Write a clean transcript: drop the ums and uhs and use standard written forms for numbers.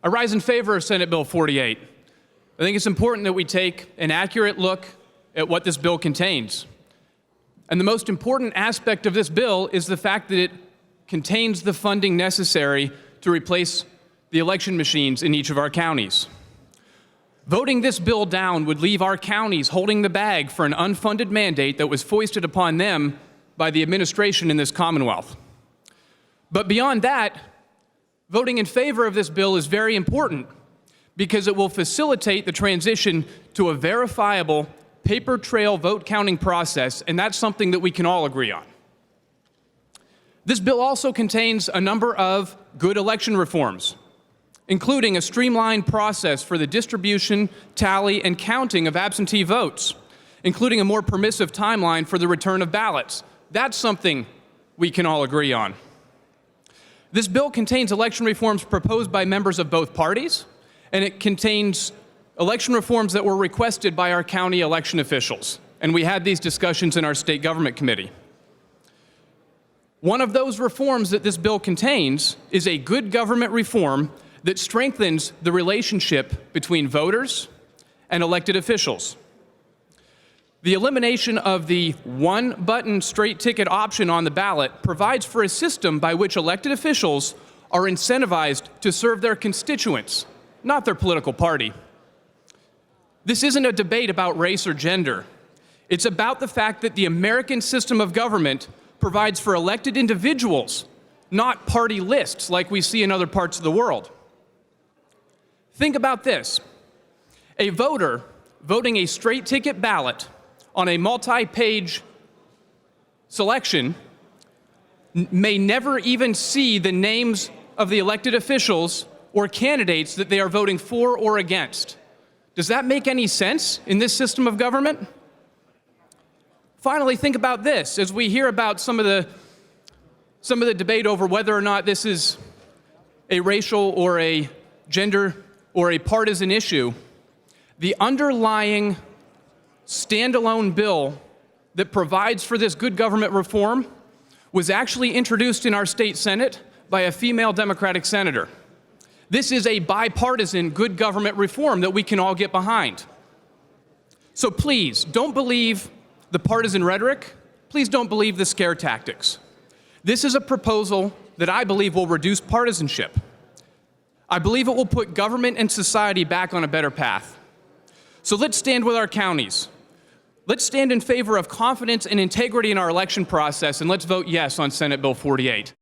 I rise in favor of Senate Bill 48. I think it's important that we take an accurate look at what this bill contains. And the most important aspect of this bill is the fact that it contains the funding necessary to replace the election machines in each of our counties. Voting this bill down would leave our counties holding the bag for an unfunded mandate that was foisted upon them by the administration in this Commonwealth. But beyond that, voting in favor of this bill is very important because it will facilitate the transition to a verifiable paper trail vote counting process, and that's something that we can all agree on. This bill also contains a number of good election reforms, including a streamlined process for the distribution, tally, and counting of absentee votes, including a more permissive timeline for the return of ballots. That's something we can all agree on. This bill contains election reforms proposed by members of both parties, and it contains election reforms that were requested by our county election officials, and we had these discussions in our state government committee. One of those reforms that this bill contains is a good government reform that strengthens the relationship between voters and elected officials. The elimination of the one-button straight ticket option on the ballot provides for a system by which elected officials are incentivized to serve their constituents, not their political party. This isn't a debate about race or gender. It's about the fact that the American system of government provides for elected individuals, not party lists like we see in other parts of the world. Think about this. A voter voting a straight ticket ballot on a multi-page selection may never even see the names of the elected officials or candidates that they are voting for or against. Does that make any sense in this system of government? Finally, think about this. As we hear about some of the debate over whether or not this is a racial or a gender or a partisan issue, the underlying standalone bill that provides for this good government reform was actually introduced in our state Senate by a female Democratic senator. This is a bipartisan good government reform that we can all get behind. So please, don't believe the partisan rhetoric. Please don't believe the scare tactics. This is a proposal that I believe will reduce partisanship. I believe it will put government and society back on a better path. So let's stand with our counties. Let's stand in favor of confidence and integrity in our election process, and let's vote yes on Senate Bill 48.